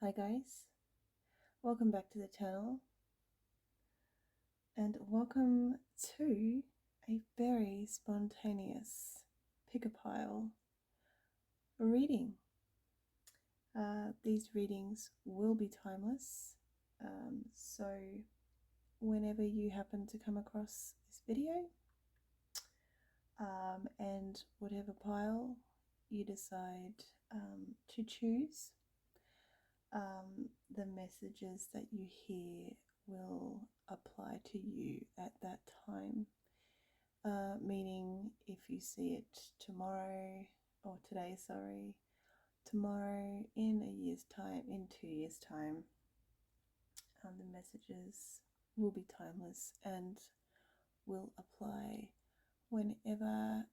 Hi guys, welcome back to the channel and welcome to a very spontaneous pick-a-pile reading. These readings will be timeless, so whenever you happen to come across this video and whatever pile you decide to choose, the messages that you hear will apply to you at that time. Meaning if you see it tomorrow, or today, sorry, tomorrow, in a year's time, in 2 years' time, the messages will be timeless and will apply whenever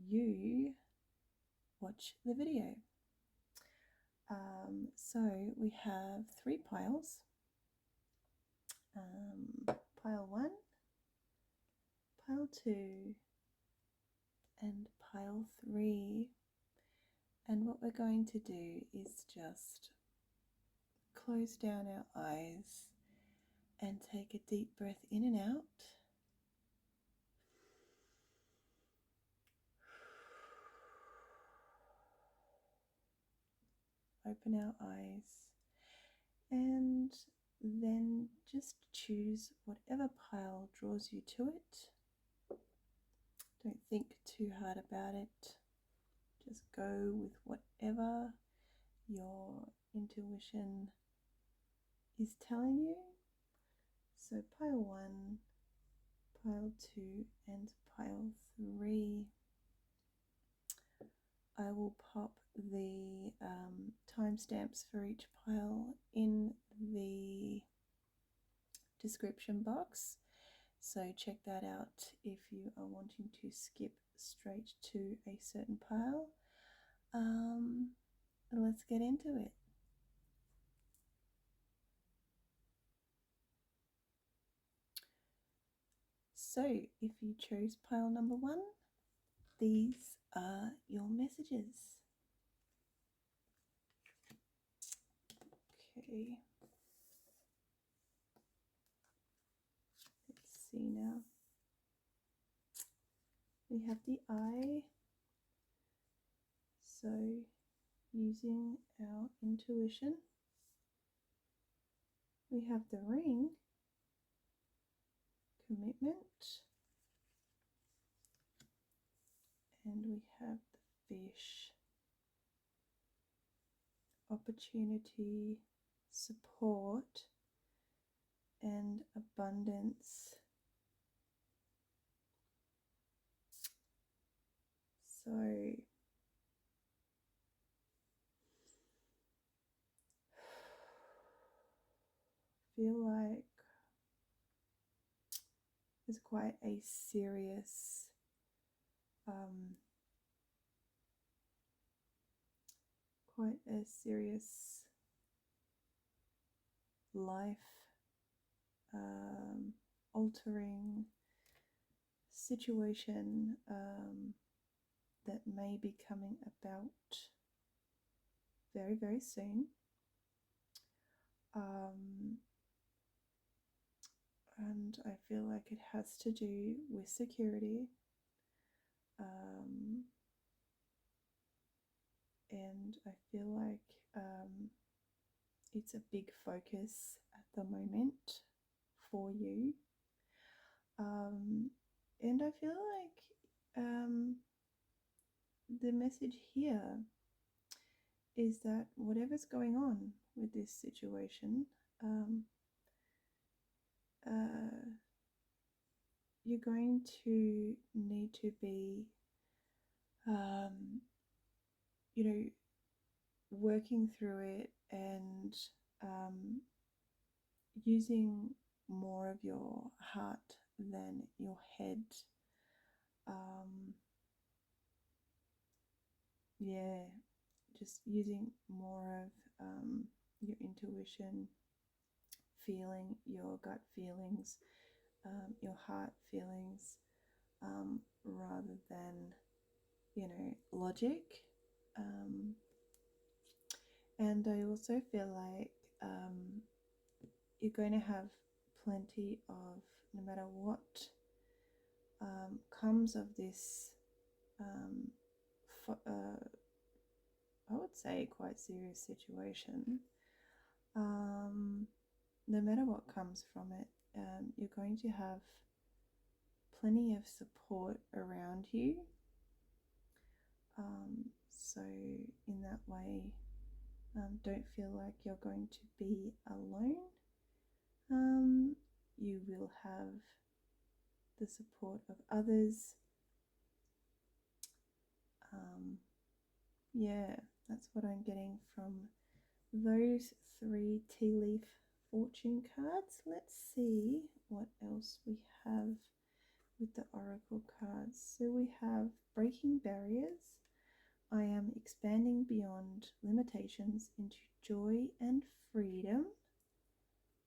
you watch the video. So we have 3 piles. Pile 1, pile 2, and pile 3. And what we're going to do is just close down our eyes and take a deep breath in and out. Open our eyes and then just choose whatever pile draws you to it. Don't think too hard about it. Just go with whatever your intuition is telling you. So pile 1, pile 2, and pile 3. I will pop the timestamps for each pile in the description box, so check that out if you are wanting to skip straight to a certain pile. Let's get into it. So if you chose pile number 1, these are your messages. Okay, let's see now. We have the eye, so using our intuition. We have the ring, commitment, and we have the fish, opportunity, support, and abundance. So feel like it's quite a serious life altering situation that may be coming about very, very soon. And I feel like it has to do with security. And I feel like it's a big focus at the moment for you. And I feel like the message here is that whatever's going on with this situation, you're going to need to be, working through it and using more of your heart than your head. Just using more of your intuition, feeling your gut feelings, your heart feelings, rather than, logic. And I also feel like you're going to have plenty of, no matter what comes of this, I would say quite serious situation, no matter what comes from it, you're going to have plenty of support around you. So in that way, don't feel like you're going to be alone. You will have the support of others. Yeah, that's what I'm getting from those 3 tea leaf fortune cards. Let's see what else we have with the oracle cards. So we have breaking barriers. I am expanding beyond limitations into joy and freedom.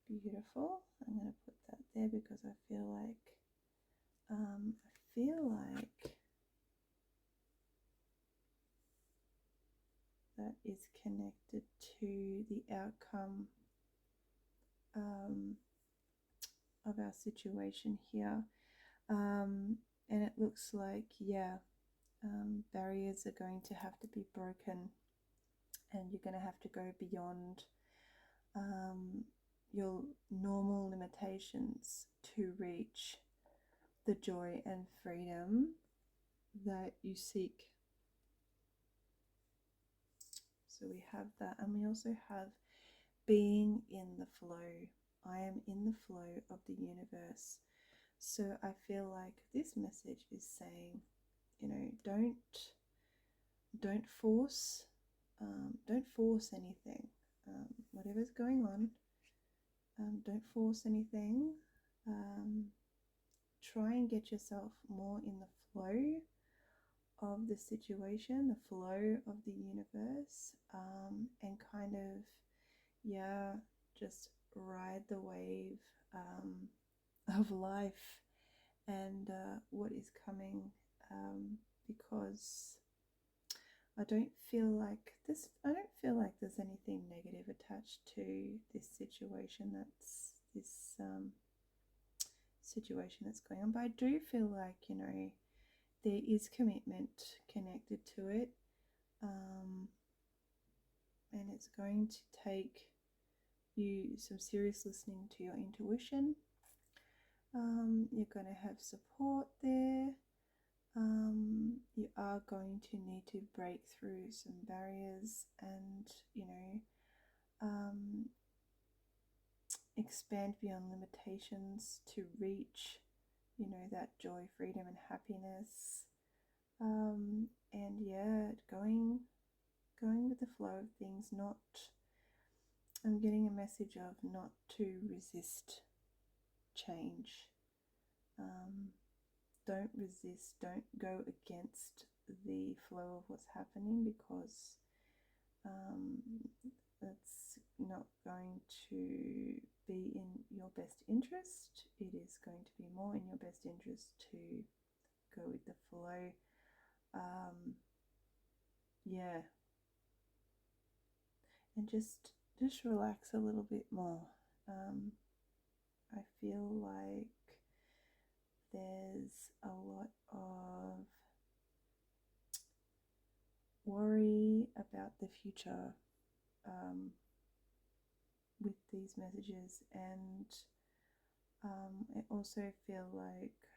Beautiful. I'm going to put that there because I feel like that is connected to the outcome of our situation here. And it looks like, barriers are going to have to be broken, and you're going to have to go beyond your normal limitations to reach the joy and freedom that you seek. So we have that, and we also have being in the flow. I am in the flow of the universe. So I feel like this message is saying, don't force anything. Whatever's going on, don't force anything. Try and get yourself more in the flow of the situation, the flow of the universe, and kind of, just ride the wave of life and what is coming, because I don't feel like there's anything negative attached to this situation that's going on. But I do feel like, there is commitment connected to it, and it's going to take you some serious listening to your intuition. You're going to have support there. You are going to need to break through some barriers and, expand beyond limitations to reach, that joy, freedom, and happiness. And going with the flow of things. I'm getting a message of not to resist change. Don't resist, don't go against the flow of what's happening, because that's not going to be in your best interest. It is going to be more in your best interest to go with the flow. And just relax a little bit more. I feel like there's a lot of worry about the future with these messages, and I also feel like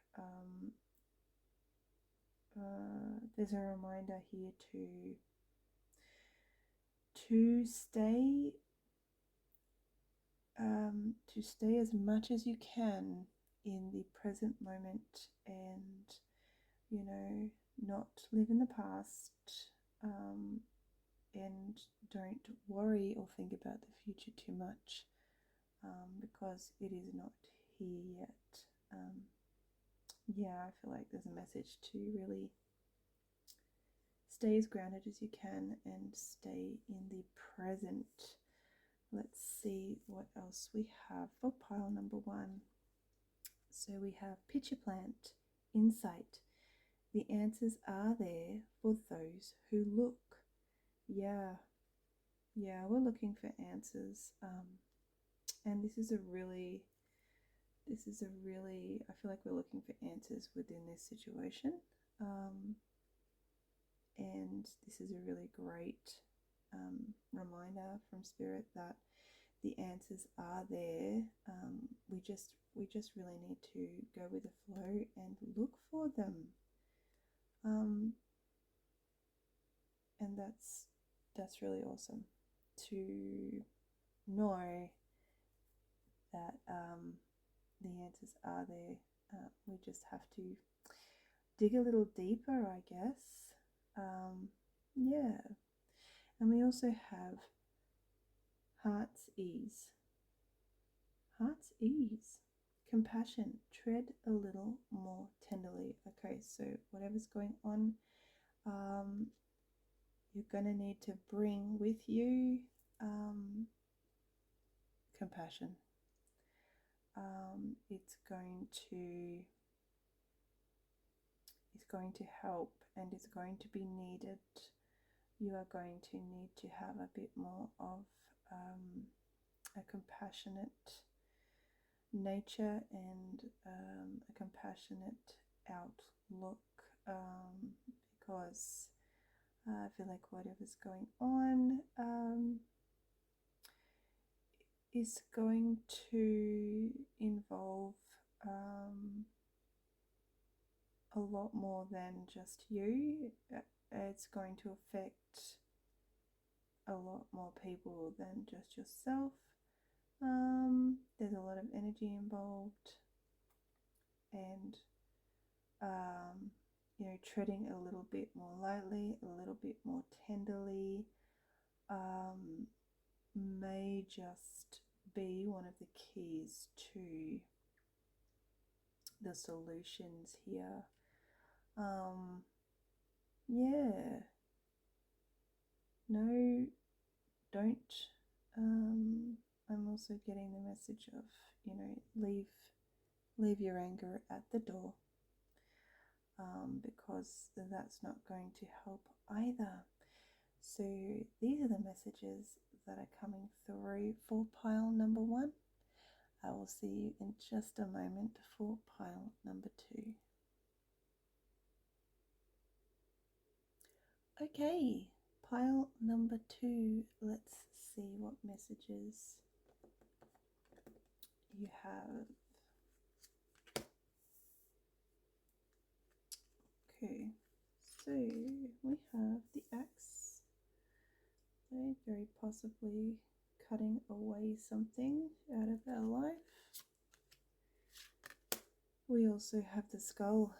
there's a reminder here to stay as much as you can in the present moment, and not live in the past, and don't worry or think about the future too much, because it is not here yet. I feel like there's a message to really stay as grounded as you can and stay in the present. Let's see what else we have for pile number 1. So we have picture plant, insight. The answers are there for those who look. yeah, we're looking for answers. And this is a really, I feel like we're looking for answers within this situation. And this is a really great reminder from Spirit that the answers are there. We just really need to go with the flow and look for them. And that's really awesome to know that the answers are there. We just have to dig a little deeper, I guess. Yeah. And we also have heart's ease. Heart's ease. Compassion. Tread a little more tenderly. Okay, so whatever's going on, you're going to need to bring with you compassion. It's going to help, and it's going to be needed. You are going to need to have a bit more of a compassionate nature and a compassionate outlook, because I feel like whatever's going on is going to involve a lot more than just you. It's going to affect a lot more people than just yourself. There's a lot of energy involved, and treading a little bit more lightly, a little bit more tenderly, may just be one of the keys to the solutions here. Yeah. No, don't. I'm also getting the message of, leave your anger at the door, because that's not going to help either. So these are the messages that are coming through for pile number 1. I will see you in just a moment for pile number 2. Okay, pile number 2, let's see what messages you have. Okay, so we have the axe. Okay, very possibly cutting away something out of our life. We also have the skull.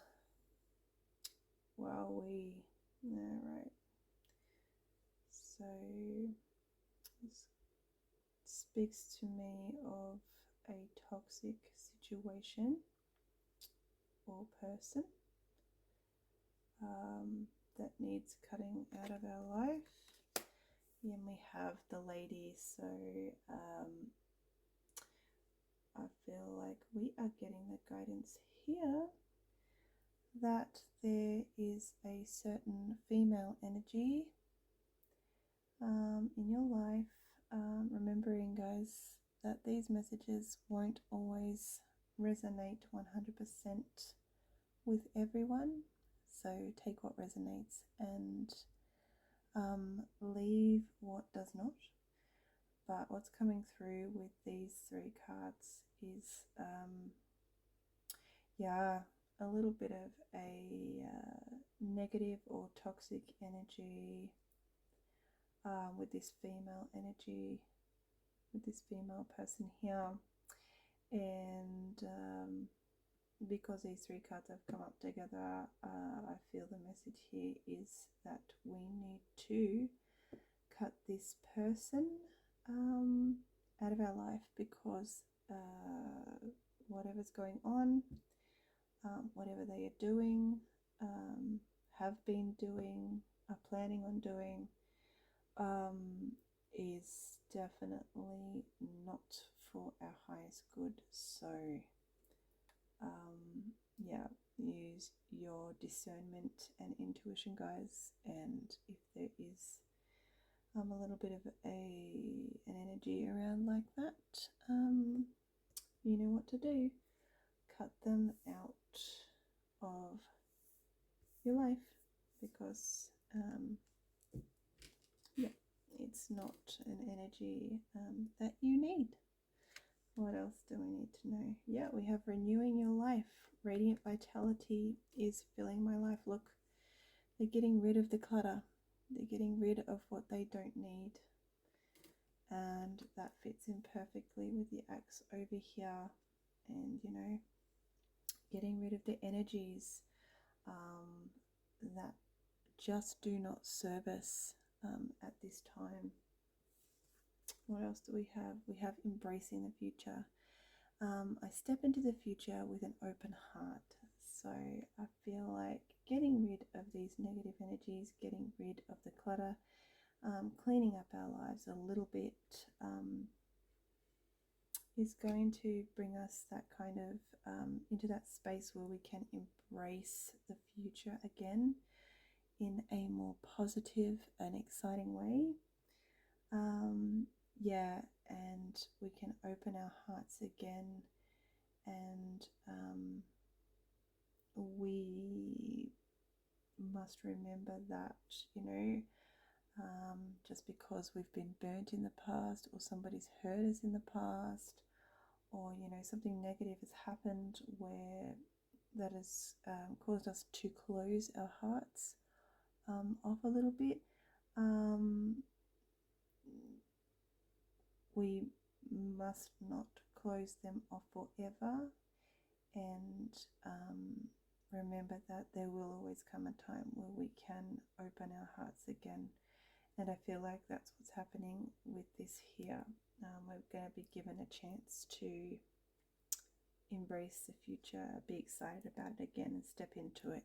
Wowee. Alright. So this speaks to me of a toxic situation or person that needs cutting out of our life. And we have the lady, so I feel like we are getting the guidance here that there is a certain female energy in your life. Remembering, guys, that these messages won't always resonate 100% with everyone, so take what resonates and leave what does not. But what's coming through with these 3 cards is a little bit of a negative or toxic energy with this female energy, with this female person here. And because these 3 cards have come up together, I feel the message here is that we need to cut this person out of our life, because whatever's going on, whatever they are doing, have been doing, are planning on doing, is definitely not for our highest good. So use your discernment and intuition, guys, and if there is a little bit of an energy around like that, you know what to do. Cut them out of your life, because yeah, it's not an energy that you need. What else do we need to know? Yeah, we have renewing your life. Radiant vitality is filling my life. Look, they're getting rid of the clutter. They're getting rid of what they don't need. And that fits in perfectly with the axe over here. And, you know, getting rid of the energies that just do not serve us at this time. What else do we have? We have embracing the future. I step into the future with an open heart. So I feel like getting rid of these negative energies, getting rid of the clutter, cleaning up our lives a little bit is going to bring us that kind of into that space where we can embrace the future again in a more positive and exciting way. Yeah, and we can open our hearts again, and we must remember that, you know, just because we've been burnt in the past, or somebody's hurt us in the past, or, you know, something negative has happened where that has caused us to close our hearts off a little bit, we must not close them off forever, and remember that there will always come a time where we can open our hearts again. And I feel like that's what's happening with this here. We're going to be given a chance to embrace the future, be excited about it again, and step into it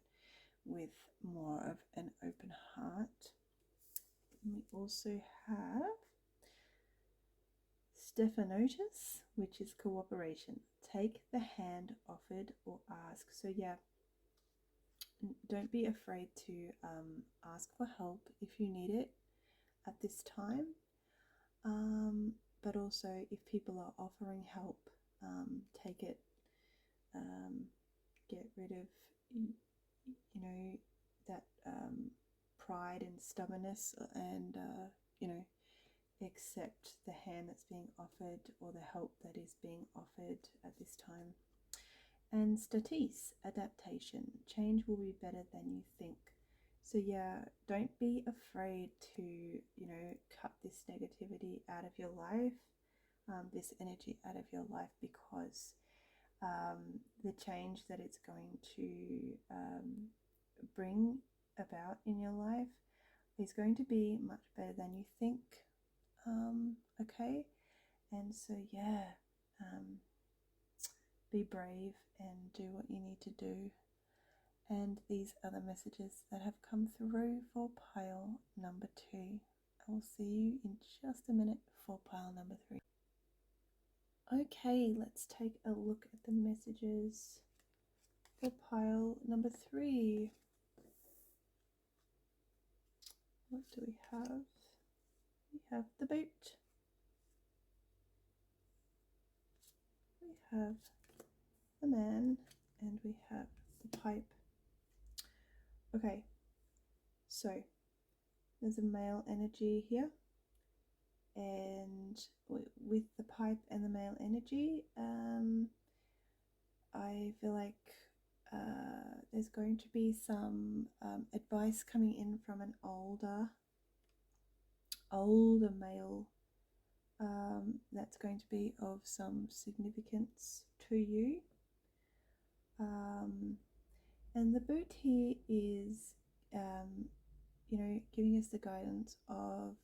with more of an open heart. And we also have Stephanotis, which is cooperation. Take the hand offered or ask. So yeah, don't be afraid to ask for help if you need it at this time. But also, if people are offering help, take it. Get rid of, you know, that pride and stubbornness, and you know, accept the hand that's being offered, or the help that is being offered at this time. And statis, adaptation. Change will be better than you think. So yeah, don't be afraid to, you know, cut this negativity out of your life, this energy out of your life, because the change that it's going to bring about in your life is going to be much better than you think. Okay, and so yeah, be brave and do what you need to do. And these are the messages that have come through for pile number 2. I will see you in just a minute for pile number 3. Okay, let's take a look at the messages for pile number 3. What do we have? We have the boot. We have the man, and we have the pipe. Okay, so there's a male energy here, and with the pipe and the male energy, I feel like there's going to be some advice coming in from an older male that's going to be of some significance to you. And the boot here is, you know, giving us the guidance of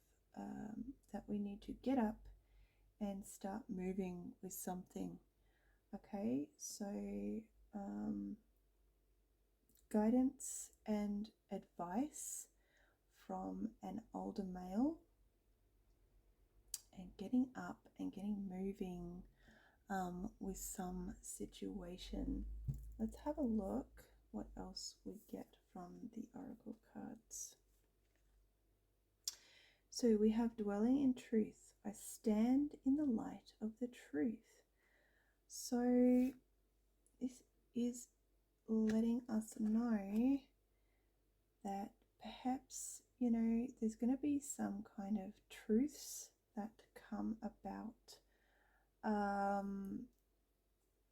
that we need to get up and start moving with something. Okay, so guidance and advice from an older male, and getting up and getting moving with some situation. Let's have a look what else we get from the oracle cards. So we have dwelling in truth. I stand in the light of the truth. So this is letting us know that perhaps, there's going to be some kind of truths that come about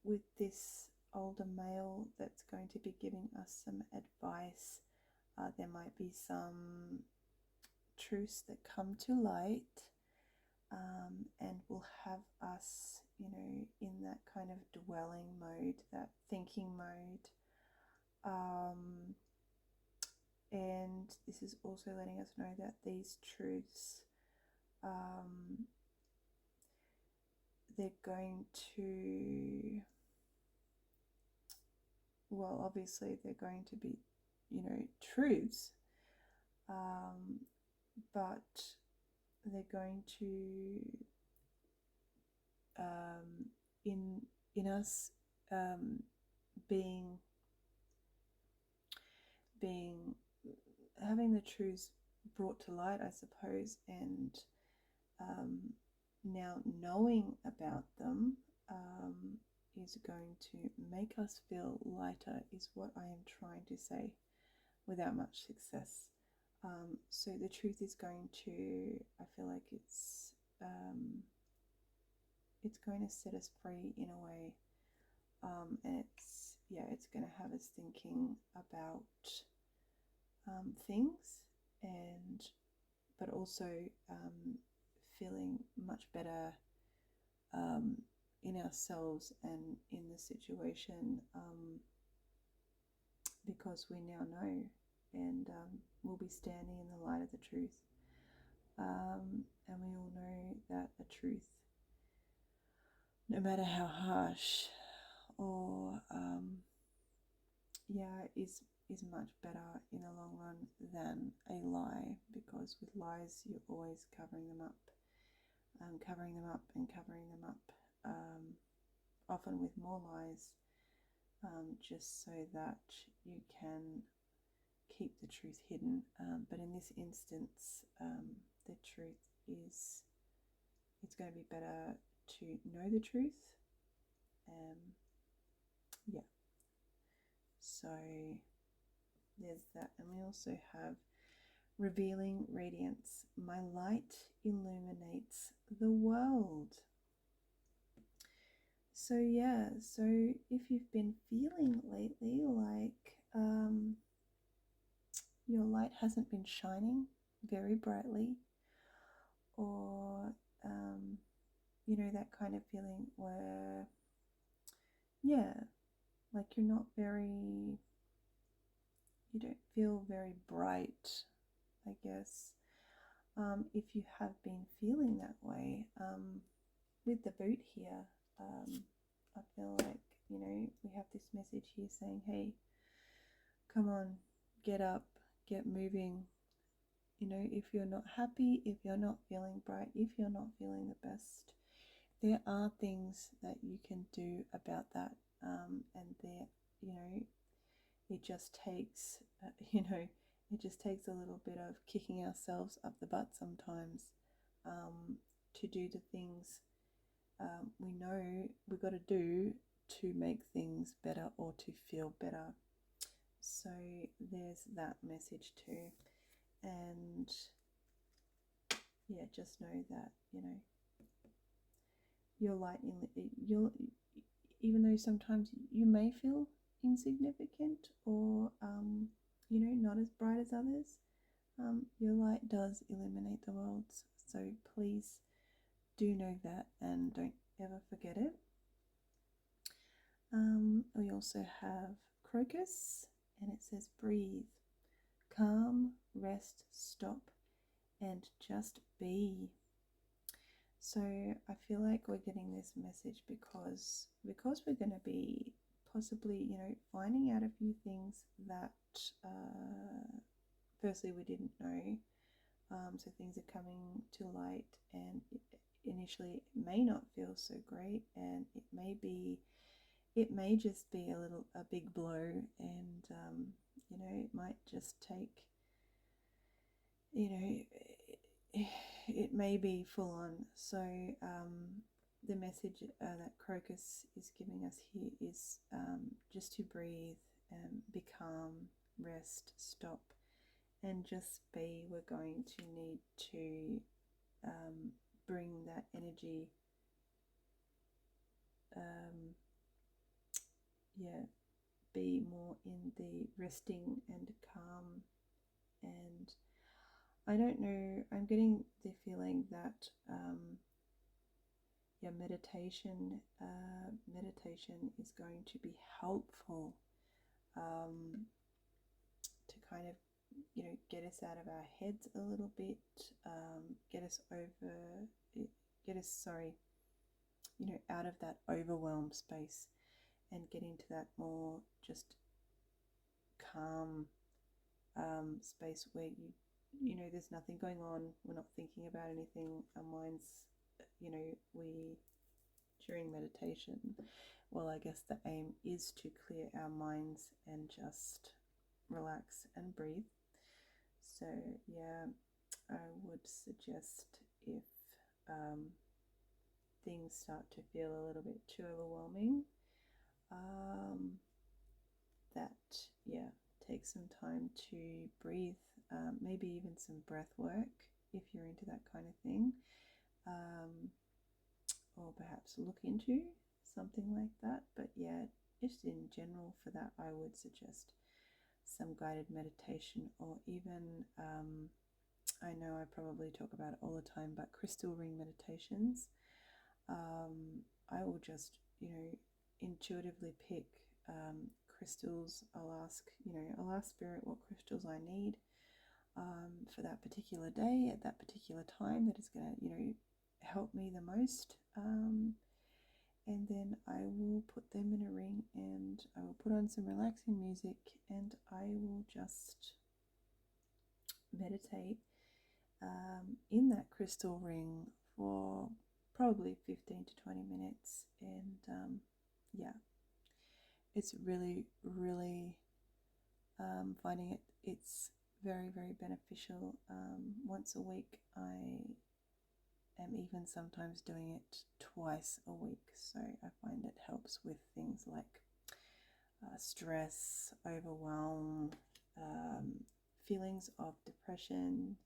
with this older male that's going to be giving us some advice. There might be some truths that come to light and will have us, in that kind of dwelling mode, that thinking mode. And this is also letting us know that these truths, they're going to, well, obviously they're going to be, truths, but they're going to, in us having the truths brought to light, I suppose, and now knowing about them is going to make us feel lighter, is what I am trying to say, without much success. So the truth is going to, I feel like it's going to set us free in a way, and it's going to have us thinking about things, but also feeling much better in ourselves and in the situation, because we now know, and we'll be standing in the light of the truth, and we all know that a truth, no matter how harsh or is much better in the long run than a lie, because with lies you're always covering them up and covering them up, often with more lies, just so that you can keep the truth hidden. But in this instance, the truth is, it's going to be better to know the truth. So there's that. And we also have revealing radiance. My light illuminates the world. So if you've been feeling lately like your light hasn't been shining very brightly, or that kind of feeling where like you don't feel very bright, I guess. If you have been feeling that way, with the boot here, I feel like, we have this message here saying, hey, come on, get up, get moving. If you're not happy, if you're not feeling bright, if you're not feeling the best, there are things that you can do about that. And it just takes, it just takes a little bit of kicking ourselves up the butt sometimes, to do the things we know we've got to do to make things better or to feel better. So there's that message too. And just know that, your light, even though sometimes you may feel insignificant or not as bright as others, your light does illuminate the world. So please do know that, and don't ever forget it. We also have crocus, and it says breathe, calm, rest, stop, and just be. So I feel like we're getting this message because we're going to be possibly, finding out a few things that firstly we didn't know. So things are coming to light, and initially it may not feel so great, and it may just be a big blow, and it might just take, it may be full on. So the message that Crocus is giving us here is just to breathe and be calm, rest, stop, and just be. We're going to need to bring that energy, be more in the resting and calm. And I don't know, I'm getting the feeling that meditation is going to be helpful to kind of, get us out of our heads a little bit, out of that overwhelmed space and get into that more just calm space where there's nothing going on, we're not thinking about anything, our minds, during meditation, well, I guess the aim is to clear our minds and just relax and breathe. So yeah, I would suggest if things start to feel a little bit too overwhelming, that take some time to breathe, maybe even some breath work if you're into that kind of thing, or perhaps look into something like that. But yeah, just in general for that, I would suggest some guided meditation, or even I know I probably talk about it all the time, but crystal ring meditations. I will just intuitively pick crystals. I'll ask Spirit what crystals I need for that particular day at that particular time that is going to help me the most, and then I will put them in a ring, and I will put on some relaxing music, and I will just meditate in that crystal ring for probably 15 to 20 minutes. And it's really, really finding it's very, very beneficial. Once a week, I am even sometimes doing it twice a week, so I find it helps with things like stress, overwhelm, feelings of depression,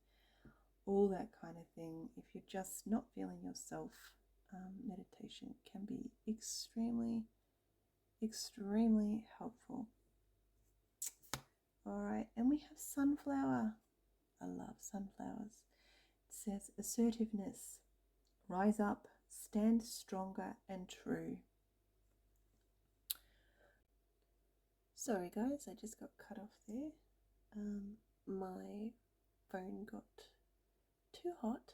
all that kind of thing. If you're just not feeling yourself, meditation can be extremely, extremely helpful. All right, and we have sunflower. I love sunflowers. It says assertiveness, rise up, stand stronger and true. Sorry guys, I just got cut off there. My phone got too hot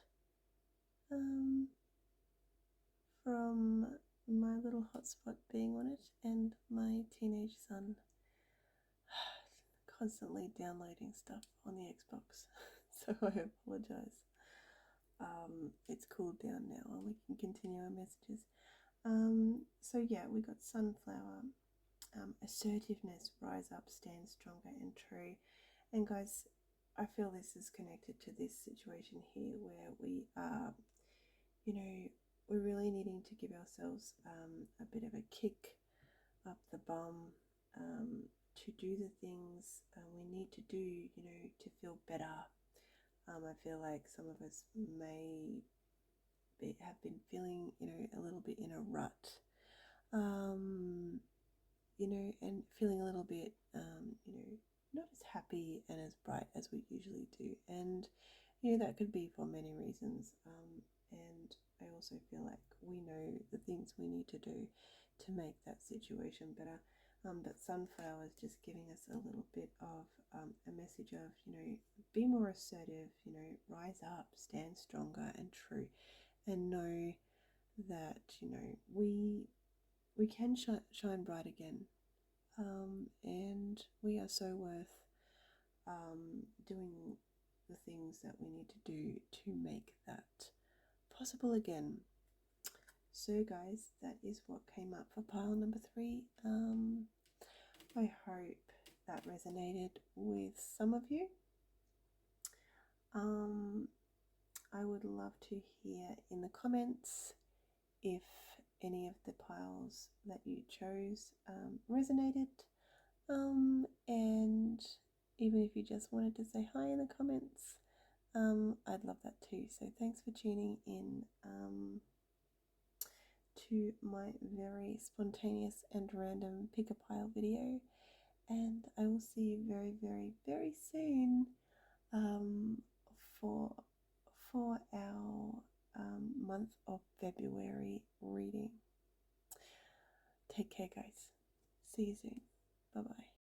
from my little hotspot being on it, and my teenage son constantly downloading stuff on the Xbox. So I apologize. It's cooled down now and we can continue our messages. So yeah, we got sunflower, assertiveness, rise up, stand stronger and true. And guys, I feel this is connected to this situation here where we are, we're really needing to give ourselves a bit of a kick up the bum to do the things we need to do, to feel better. I feel like some of us may have been feeling, a little bit in a rut, and feeling a little bit, not as happy and as bright as we usually do. And, that could be for many reasons. And I also feel like we know the things we need to do to make that situation better. But sunflower is just giving us a little bit of a message of, be more assertive, rise up, stand stronger and true, and know that, we can shine bright again. And we are so worth doing the things that we need to do to make that possible again. So guys, that is what came up for pile number 3. I hope that resonated with some of you. I would love to hear in the comments if any of the piles that you chose resonated, and even if you just wanted to say hi in the comments, I'd love that too. So thanks for tuning in to my very spontaneous and random pick a pile video, and I will see you very, very, very soon for our month of February reading. Take care, guys. See you soon. Bye bye.